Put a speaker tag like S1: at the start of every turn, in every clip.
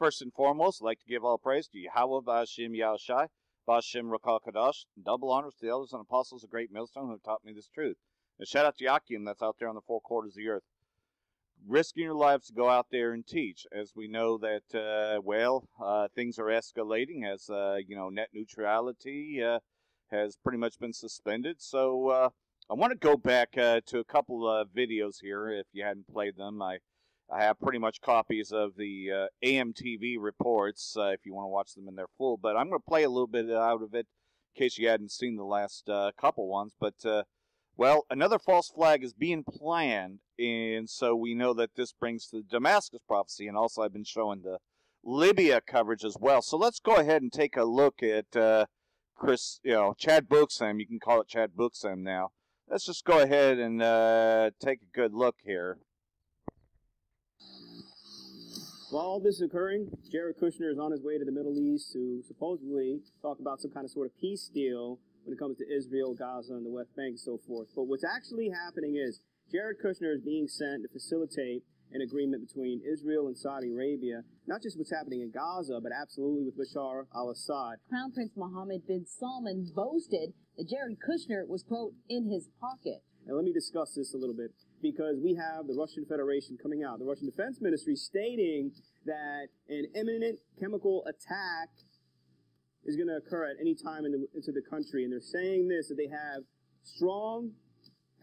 S1: First and foremost, I'd like to give all praise to Yahweh Ba'Shem Yahushai, Ba'Shem Rakal Kadash, double honors to the elders and apostles of Great Millstone who have taught me this truth. And shout out to Yakim that's out there on the four quarters of the earth, risking your lives to go out there and teach, as we know that, things are escalating as, net neutrality has pretty much been suspended. So I want to go back to a couple of videos here, if you hadn't played them. I have pretty much copies of the AMTV reports if you want to watch them in their full. But I'm going to play a little bit out of it in case you hadn't seen the last couple ones. But, another false flag is being planned. And so we know that this brings to the Damascus prophecy. And also I've been showing the Libya coverage as well. So let's go ahead and take a look at Chad Booksam. You can call it Chad Booksam now. Let's just go ahead and take a good look here.
S2: While all this is occurring, Jared Kushner is on his way to the Middle East to supposedly talk about some kind of sort of peace deal when it comes to Israel, Gaza, and the West Bank and so forth. But what's actually happening is Jared Kushner is being sent to facilitate an agreement between Israel and Saudi Arabia, not just what's happening in Gaza, but absolutely with Bashar al-Assad.
S3: Crown Prince Mohammed bin Salman boasted that Jared Kushner was, quote, in his pocket.
S2: And let me discuss this a little bit, because we have the Russian Federation coming out, the Russian Defense Ministry stating that an imminent chemical attack is going to occur at any time into the country. And they're saying this, that they have strong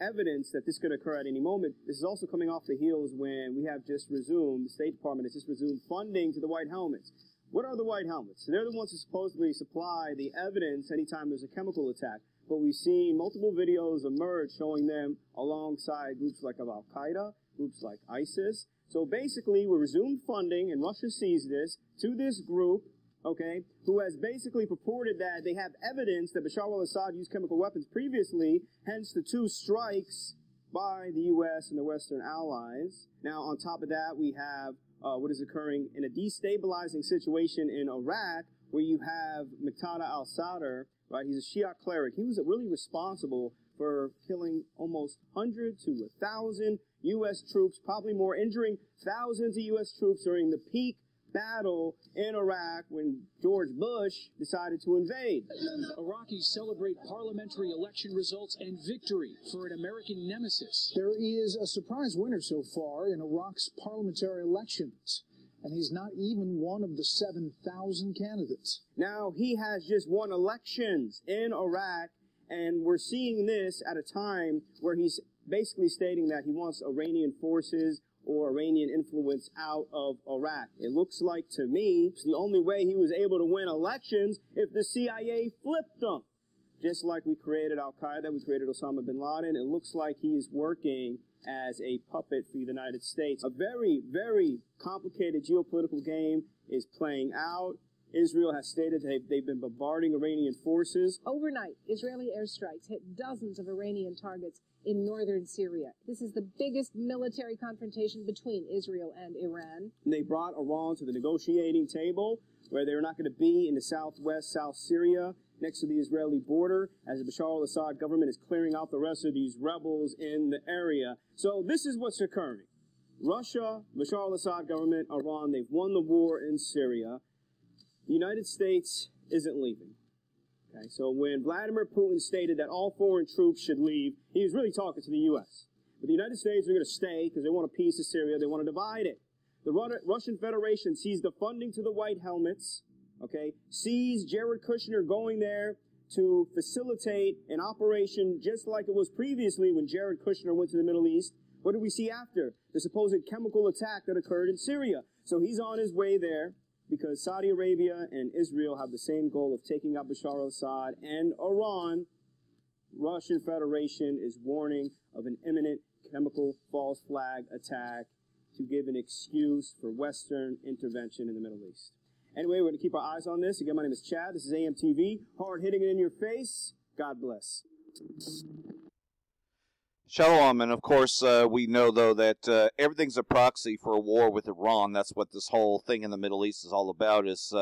S2: evidence that this could occur at any moment. This is also coming off the heels when we have just resumed, the State Department has just resumed funding to the White Helmets. What are the White Helmets? They're the ones who supposedly supply the evidence anytime there's a chemical attack. But we've seen multiple videos emerge showing them alongside groups like Al-Qaeda, groups like ISIS. So basically, we resumed funding, and Russia sees this, to this group, okay, who has basically purported that they have evidence that Bashar al-Assad used chemical weapons previously, hence the 2 strikes by the U.S. and the Western allies. Now, on top of that, we have what is occurring in a destabilizing situation in Iraq, where you have Muqtada al-Sadr, right? He's a Shia cleric. He was really responsible for killing almost 100 to 1,000 U.S. troops, probably more, injuring thousands of U.S. troops during the peak battle in Iraq when George Bush decided to invade.
S4: Iraqis celebrate parliamentary election results and victory for an American nemesis.
S5: There is a surprise winner so far in Iraq's parliamentary elections, and he's not even one of the 7,000 candidates.
S2: Now, he has just won elections in Iraq, and we're seeing this at a time where he's basically stating that he wants Iranian forces or Iranian influence out of Iraq. It looks like to me it's the only way he was able to win elections if the CIA flipped him. Just like we created Al-Qaeda, we created Osama bin Laden, it looks like he is working as a puppet for the United States. A very, very complicated geopolitical game is playing out. Israel has stated they've been bombarding Iranian forces.
S3: Overnight, Israeli airstrikes hit dozens of Iranian targets in northern Syria. This is the biggest military confrontation between Israel and Iran.
S2: And they brought Iran to the negotiating table, where they're not going to be in the southwest, South Syria, next to the Israeli border, as the Bashar al-Assad government is clearing out the rest of these rebels in the area. So this is what's occurring. Russia, Bashar al-Assad government, Iran, they've won the war in Syria. The United States isn't leaving. Okay, so when Vladimir Putin stated that all foreign troops should leave, he was really talking to the U.S. But the United States are going to stay because they want a piece of Syria. They want to divide it. The Russian Federation sees the funding to the White Helmets, okay, sees Jared Kushner going there to facilitate an operation just like it was previously when Jared Kushner went to the Middle East. What did we see after? The supposed chemical attack that occurred in Syria. So he's on his way there, because Saudi Arabia and Israel have the same goal of taking out Bashar al-Assad and Iran. Russian Federation is warning of an imminent chemical false flag attack to give an excuse for Western intervention in the Middle East. Anyway, we're going to keep our eyes on this. Again, my name is Chad. This is AMTV. Hard hitting it in your face. God bless.
S1: Shalom, and of course, we know, though, that everything's a proxy for a war with Iran. That's what this whole thing in the Middle East is all about, is,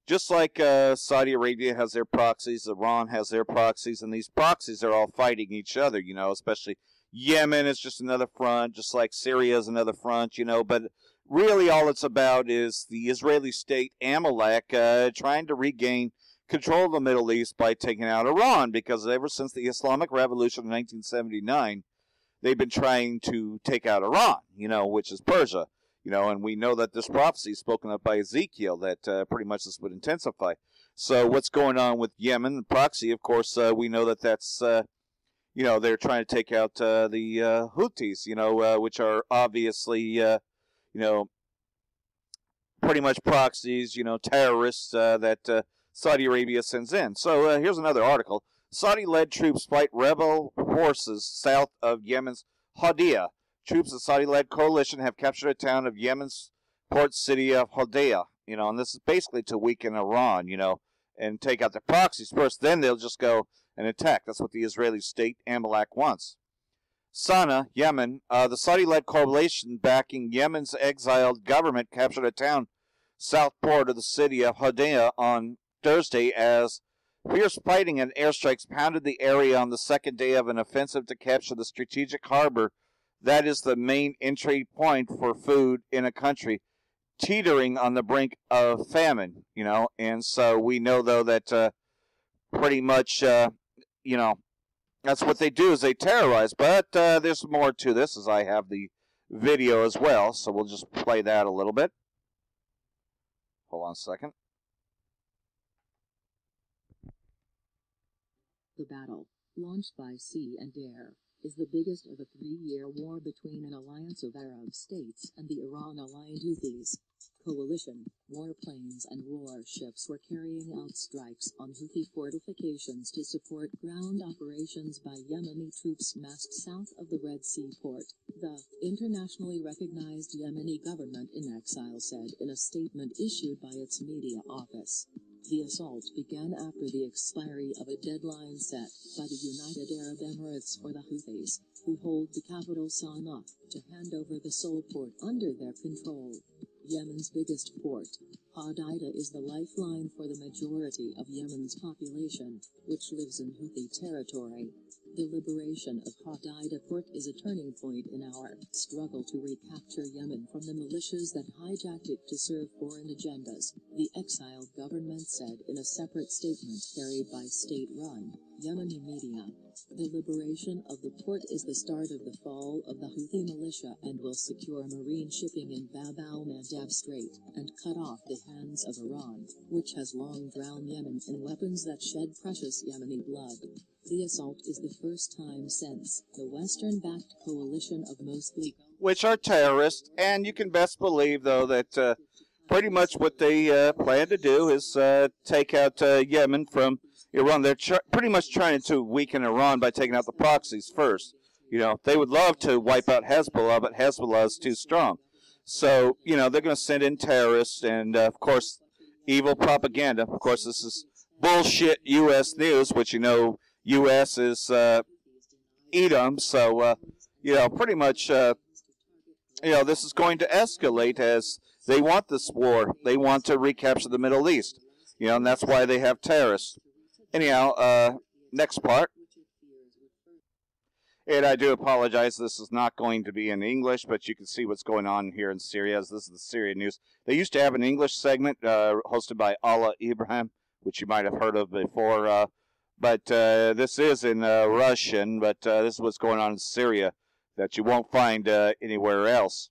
S1: just like Saudi Arabia has their proxies, Iran has their proxies, and these proxies are all fighting each other, especially Yemen is just another front, just like Syria is another front, but really all it's about is the Israeli state Amalek trying to regain control of the Middle East by taking out Iran, because ever since the Islamic Revolution in 1979, they've been trying to take out Iran, which is Persia, and we know that this prophecy spoken of by Ezekiel that pretty much this would intensify. So what's going on with Yemen, the proxy, of course, we know that that's, they're trying to take out the Houthis, which are obviously, pretty much proxies, terrorists that Saudi Arabia sends in. So here's another article. Saudi-led troops fight rebel forces south of Yemen's Hodeidah. Troops of the Saudi-led coalition have captured a town of Yemen's port city of Hodeidah, and this is basically to weaken Iran, and take out the proxies first. Then they'll just go and attack. That's what the Israeli state Amalek wants. Sana'a, Yemen, the Saudi-led coalition backing Yemen's exiled government captured a town south port of the city of Hodeidah on Thursday as fierce fighting and airstrikes pounded the area on the second day of an offensive to capture the strategic harbor that is the main entry point for food in a country teetering on the brink of famine, and so we know, though, that pretty much, that's what they do is they terrorize, but there's more to this, as I have the video as well, so we'll just play that a little bit. Hold on a second.
S6: The battle, launched by sea and air, is the biggest of a 3-year war between an alliance of Arab states and the Iran-aligned Houthis. Coalition, warplanes and warships were carrying out strikes on Houthi fortifications to support ground operations by Yemeni troops massed south of the Red Sea port, the internationally recognized Yemeni government in exile said in a statement issued by its media office. The assault began after the expiry of a deadline set by the United Arab Emirates for the Houthis, who hold the capital Sana'a, to hand over the sole port under their control. Yemen's biggest port, Hodeidah, is the lifeline for the majority of Yemen's population, which lives in Houthi territory. The liberation of Hodeidah port is a turning point in our struggle to recapture Yemen from the militias that hijacked it to serve foreign agendas, the exiled government said in a separate statement carried by state-run Yemeni media. The liberation of the port is the start of the fall of the Houthi militia and will secure marine shipping in Bab al-Mandab Strait and cut off the hands of Iran, which has long drowned Yemen in weapons that shed precious Yemeni blood. The assault is the first time since the Western-backed coalition of mostly
S1: which are terrorists, and you can best believe, though, that pretty much what they plan to do is take out Yemen from Iran. They're pretty much trying to weaken Iran by taking out the proxies first. They would love to wipe out Hezbollah, but Hezbollah is too strong. So, they're going to send in terrorists and, of course, evil propaganda. Of course, this is bullshit U.S. news, which, U.S. is Edom. So, pretty much, this is going to escalate as they want this war. They want to recapture the Middle East, and that's why they have terrorists. Anyhow, next part. And I do apologize, this is not going to be in English, but you can see what's going on here in Syria, as this is the Syrian news. They used to have an English segment hosted by Allah Ibrahim, which you might have heard of before, but this is in Russian, but this is what's going on in Syria that you won't find anywhere else.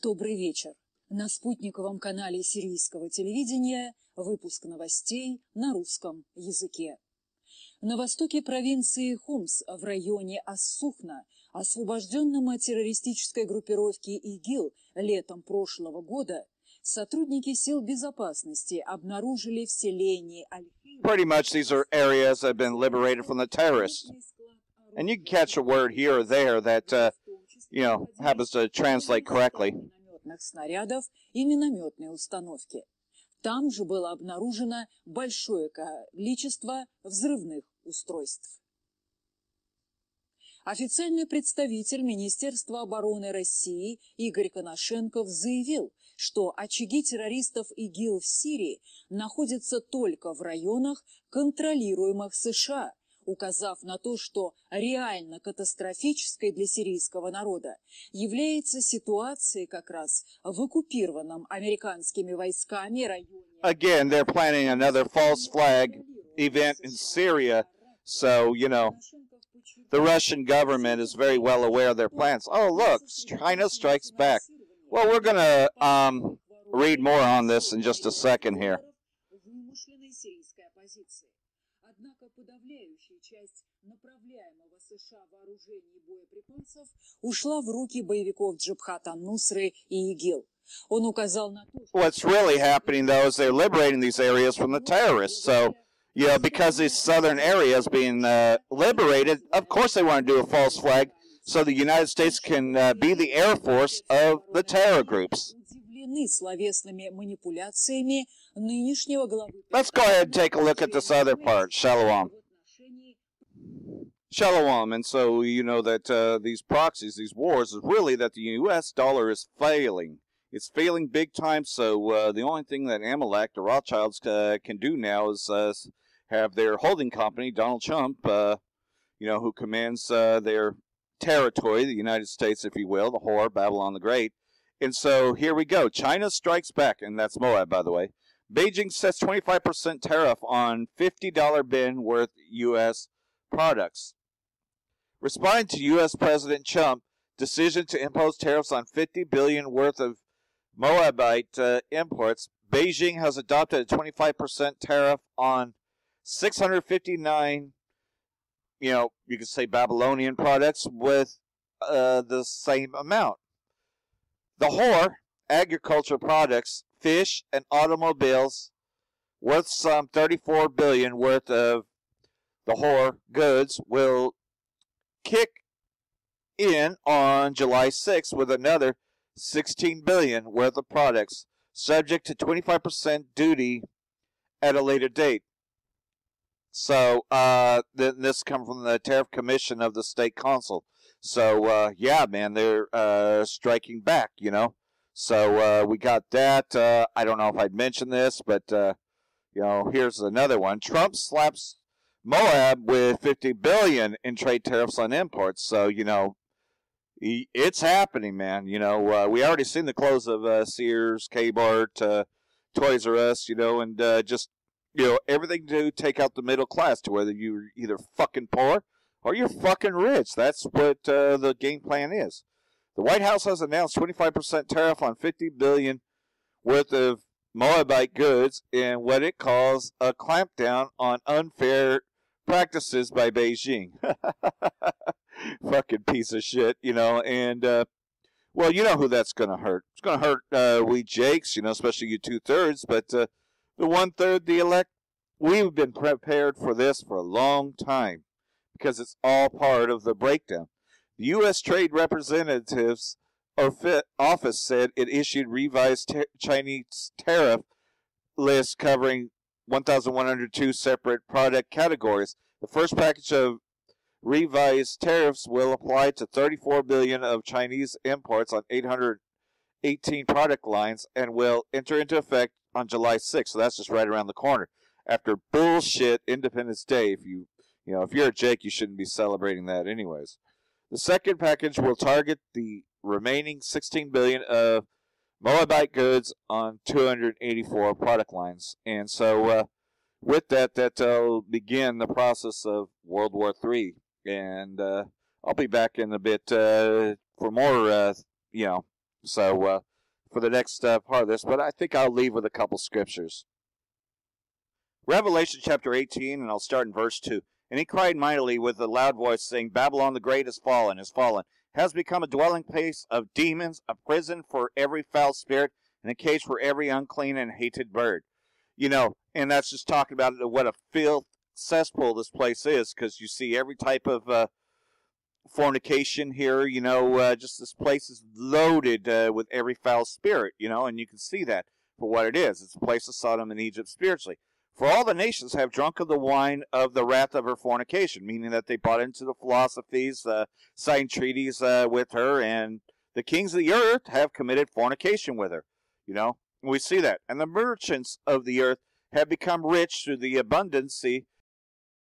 S7: Добрый вечер. На спутниковом канале сирийского телевидения выпуск новостей на русском языке. На востоке провинции Хомс в районе Ас-Сухна, освобожденном от террористической группировки ИГИЛ летом прошлого года, сотрудники сил безопасности обнаружили в селении Аль-Хиль.
S1: Pretty much these are areas that have been liberated from the terrorists. And you can catch a word here or there that, happens to translate correctly.
S7: Снарядов и минометные установки. Там же было обнаружено большое количество взрывных устройств. Официальный представитель Министерства обороны России Игорь Коношенков заявил, что очаги террористов ИГИЛ в Сирии находятся только в районах, контролируемых США, указав на то, что реально катастрофической для сирийского народа является ситуация как раз в оккупированном американскими войсками районе.
S1: Again, they're planning another false flag event in Syria, so, you know, the Russian government is very well aware of their plans. Oh, look, China strikes back. Well, we're going to read more on this in just a second here.
S7: Однако подавляющая часть направляемого США вооружения и боеприпасов ушла в руки боевиков Джабхат ан-Нусры и ИГИЛ. Он указал на то, что...
S1: What's really happening, though, is they're liberating these areas from the terrorists. So, you know, because these southern areas being liberated, of course they want to do a false flag so the United States can be the air force of the terror groups.
S7: Словесными манипуляциями нынешнего главы.
S1: Let's go ahead and take a look at this other part, Shalom. Shalom, and so you know that these proxies, these wars, is really that the U.S. dollar is failing. It's failing big time, so the only thing that Amalek, the Rothschilds, can do now is have their holding company, Donald Trump, you know, who commands their territory, the United States, if you will, the whore, Babylon the Great. And so here we go. China strikes back, and that's Moab, by the way. Beijing sets 25% tariff on $50 bin worth U.S. products. Responding to U.S. President Trump's decision to impose tariffs on $50 billion worth of Moabite imports, Beijing has adopted a 25% tariff on 659, you know, you could say Babylonian products with the same amount. The whore, agricultural products, fish, and automobiles worth some $34 billion worth of the whore goods will kick in on July 6th with another $16 billion worth of products, subject to 25% duty at a later date. So this comes from the Tariff Commission of the State Council. So, yeah, man, they're striking back, you know. So we got that. I don't know if I'd mention this, but, you know, here's another one. Trump slaps Moab with $50 billion in trade tariffs on imports. So, you know, it's happening, man. You know, we already seen the close of Sears, Kmart, Toys R Us, you know, and just, you know, everything to take out the middle class to whether you're either fucking poor or you're fucking rich. That's what the game plan is. The White House has announced 25% tariff on $50 billion worth of Moabite goods in what it calls a clampdown on unfair practices by Beijing. Fucking piece of shit, you know. And, well, you know who that's going to hurt. It's going to hurt we Jakes, you know, especially you 2/3. But the 1/3, the elect, we've been prepared for this for a long time, because it's all part of the breakdown. The U.S. Trade Representative's office said it issued revised Chinese tariff list covering 1,102 separate product categories. The first package of revised tariffs will apply to 34 billion of Chinese imports on 818 product lines and will enter into effect on July 6th. So that's just right around the corner. After bullshit Independence Day, if you're a Jake, you shouldn't be celebrating that anyways. The second package will target the remaining 16 billion of Moabite goods on 284 product lines. And so with that'll begin the process of World War III. And I'll be back in a bit for more, so for the next part of this. But I think I'll leave with a couple scriptures. Revelation chapter 18, and I'll start in verse 2. And he cried mightily with a loud voice, saying, Babylon the Great is fallen, has become a dwelling place of demons, a prison for every foul spirit, and a cage for every unclean and hated bird. You know, and that's just talking about what a filth cesspool this place is, because you see every type of fornication here, you know, just this place is loaded with every foul spirit, you know, and you can see that for what it is. It's a place of Sodom and Egypt spiritually. For all the nations have drunk of the wine of the wrath of her fornication, meaning that they bought into the philosophies, signed treaties with her, and the kings of the earth have committed fornication with her. You know, we see that. And the merchants of the earth have become rich through the abundancy